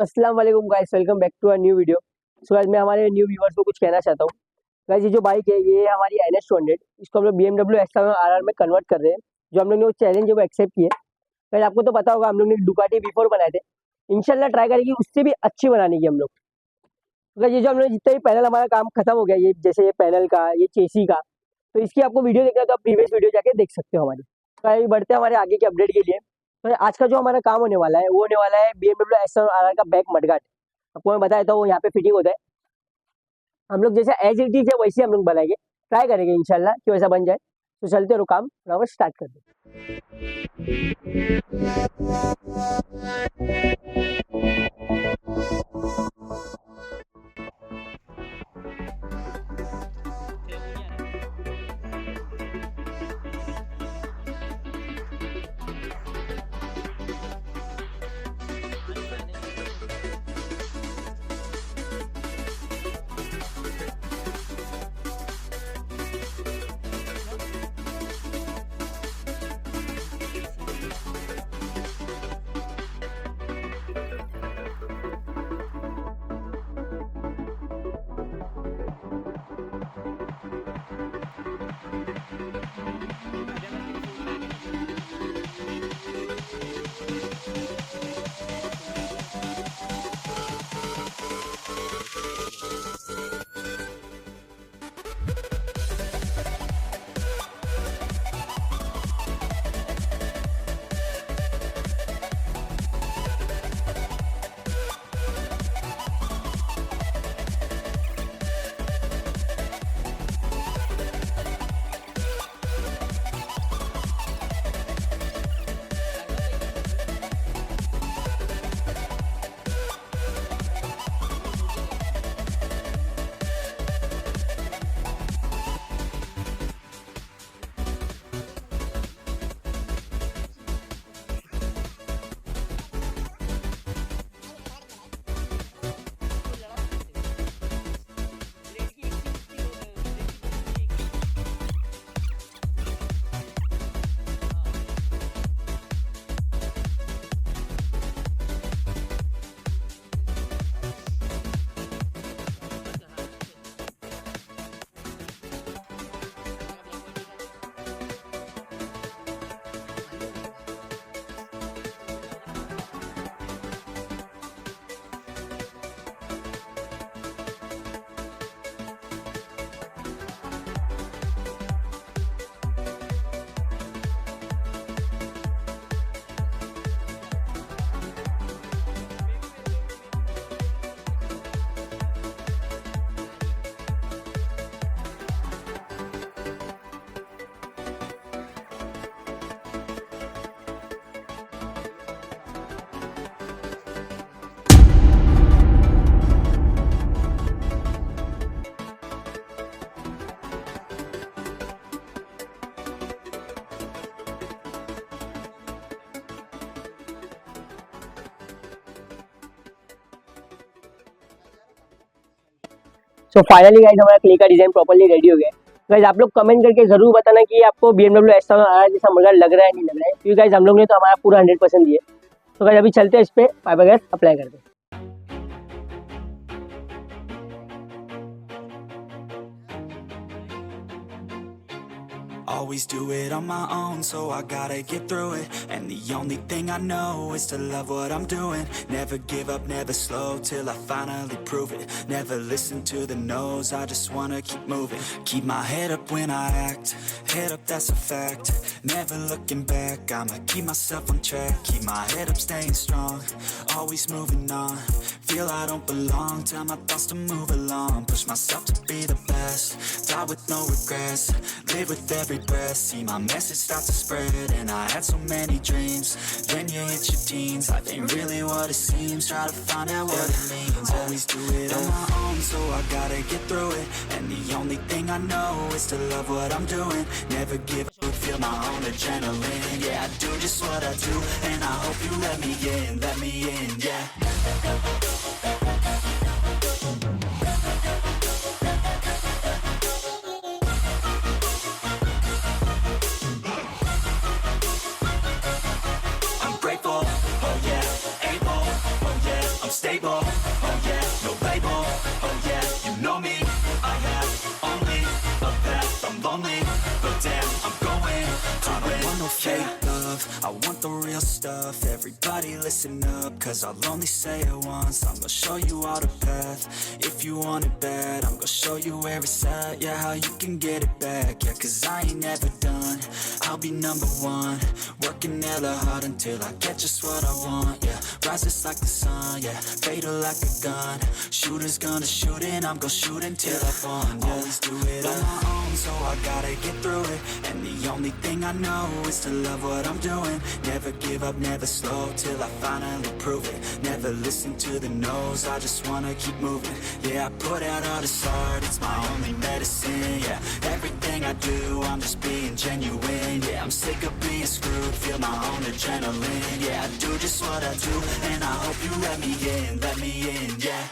अस्सलाम वालेकुम guys, welcome back to a new video. So guys मैं हमारे न्यू व्यूअर्स को कुछ कहना चाहता हूँ। गाइस ये जो बाइक है ये हमारी NS200, इसको हम लोग BMW S1000rr में कन्वर्ट कर रहे हैं। जो हम लोग ने वो चैलेंज है वो एक्सेप्ट किए। गाइस आपको तो पता होगा हम लोग ने डुकाटी बिफोर बनाए थे, इंशाल्लाह ट्राई करेंगे उससे भी अच्छी बनाने की हम लोग। तो ये जो हम लोग जितना भी पैनल हमारा काम खत्म हो गया, ये जैसे ये पैनल का, ये चेसी का, तो इसकी आपको वीडियो देखना है तो आप प्रीवियस वीडियो जाके देख सकते हो हमारी। तो अभी बढ़ते हैं हमारे आगे के अपडेट के लिए। तो आज का जो हमारा काम होने वाला है वो होने वाला है BMW S1000rr का बैक मडगार्ड। आपको मैं बताया था वो यहाँ पे फिटिंग होता है। हम लोग जैसे एज इट इज है वैसे हम लोग बनाएंगे, ट्राई करेंगे इंशाल्लाह कि वैसा बन जाए। तो चलते रहो, काम बराबर स्टार्ट कर दो। सो फाइनली गाइस हमारा क्ले का डिजाइन प्रॉपर्ली रेडी हो गया है। गाइस आप लोग कमेंट करके जरूर बताना कि आपको BMW S1000rr जैसा मडगार्ड लग रहा है नहीं लग रहा है, क्योंकि गाइस हम लोग ने तो हमारा पूरा 100% दिया है। तो गाइस अभी चलते हैं इस पे फाइबर गैस अप्लाई करते हैं। Always do it on my own, so I gotta get through it. And the only thing I know is to love what I'm doing. Never give up, never slow, till I finally prove it. Never listen to the no's, I just wanna keep moving. Keep my head up when I act, head up, that's a fact. Never looking back, I'ma keep myself on track. Keep my head up, staying strong, always moving on. Feel I don't belong, tell my thoughts to move along. Push myself to be the best, die with no regrets. Live with every breath, see my message start to spread. And I had so many dreams, then you hit your teens. Life ain't really what it seems, try to find out what it means. Always do it on my own, so I gotta get through it. And the only thing I know is to love what I'm doing. Never give up, feel my own adrenaline. Yeah, I do just what I do, and I hope you let me in, yeah. I'm grateful, oh yeah, able, oh yeah, I'm stable. stuff. Everybody listen up, cause I'll only say it once. I'm gonna show you all the path. If you want it bad, I'm gonna show you where it's at. Yeah, how you can get it back. Yeah, cause I ain't never done. I'll be number one, working hella hard until I get just what I want. Yeah, rises like the sun, yeah, fatal like a gun. Shooters gonna shoot and I'm gonna shoot until I fall. Yeah. Always do it on my own, so I gotta get through it. And the only thing I know is to love what I'm doing. Never give up, never slow, till I finally prove it. Never listen to the no's, I just wanna keep moving. Yeah, I put out all this art, it's my only medicine. Yeah, everything I do, I'm just being genuine. Yeah, I'm sick of being screwed, feel my own adrenaline. Yeah, I do just what I do, and I hope you let me in, yeah.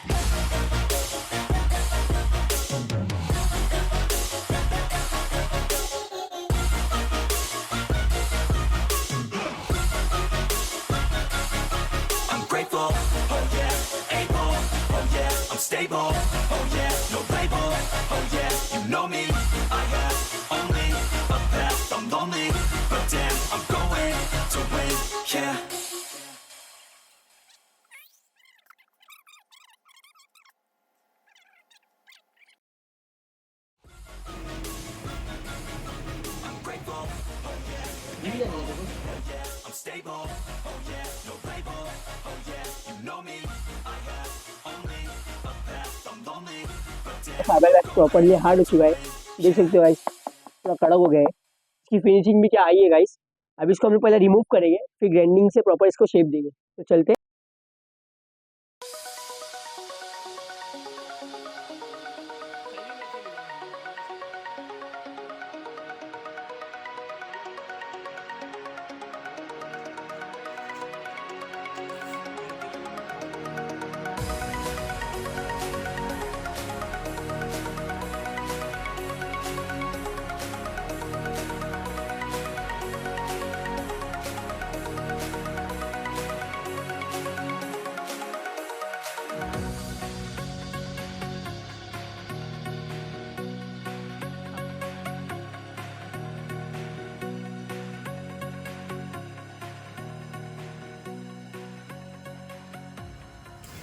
Grateful, oh yeah, able, oh yeah, I'm stable, oh yeah, no label, oh yeah, you know me, I have only a path, I'm lonely, but damn, I'm going to win, yeah. I'm grateful, oh yeah, able, oh yeah, I'm stable, oh yeah, no label, oh yeah, you know me, I have only a path, I'm lonely, but damn. Fibre wax properly hard हो चुका है, देख सकते हो guys, पूरा कड़क हो गया है। इसकी फिनिशिंग भी क्या आई है गाइस। अब इसको हम लोग पहले रिमूव करेंगे, फिर ग्राइंडिंग से प्रॉपर इसको शेप देंगे। तो चलते हैं।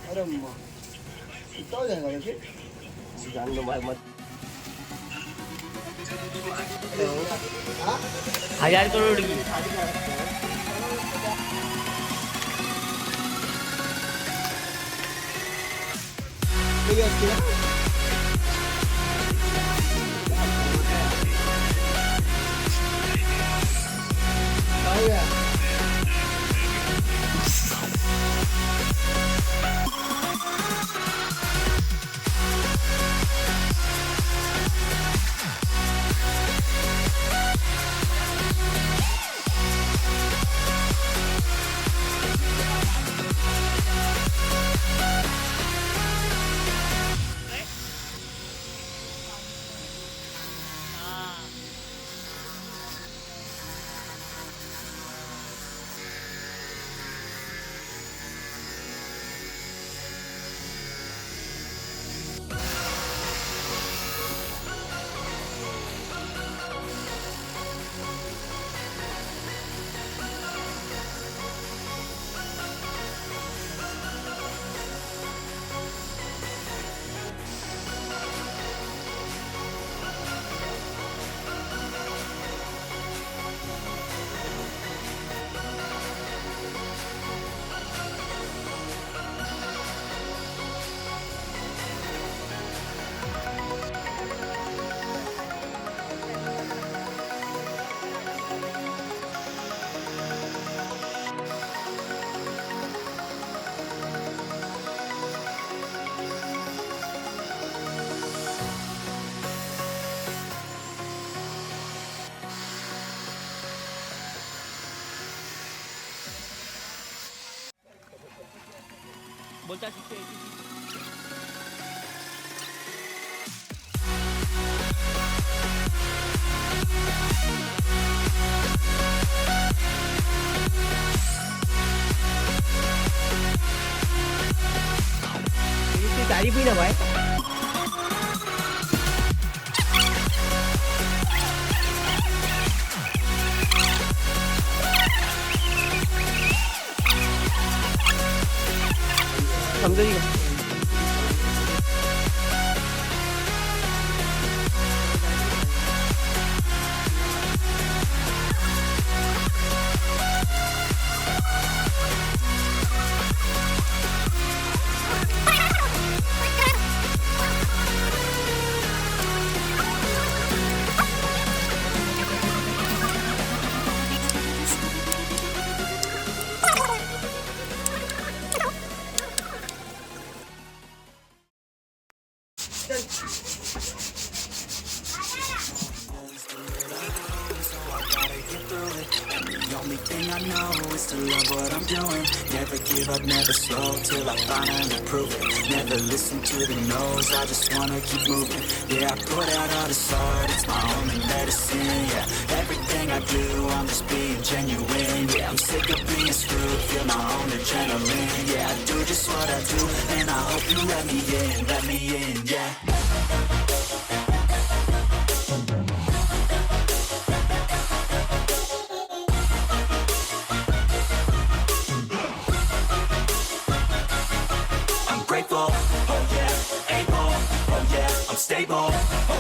अरे कितना हो जाएगा वैसे? जान दो भाई मत। 1000 करोड़ की बोलता सीखते तारीफ ही ना भाई। उधर ही कर। The only thing I know is to love what I'm doing. Never give up, never slow, till I finally prove it. Never listen to the no's, I just wanna keep moving. Yeah, I put out all this art, it's my only medicine. Yeah, everything I do, I'm just being genuine. Yeah, I'm sick of being screwed, feel my own adrenaline. Yeah, I do just what I do, and I hope you let me in, yeah. Grateful, oh yeah, able, oh yeah, I'm stable, oh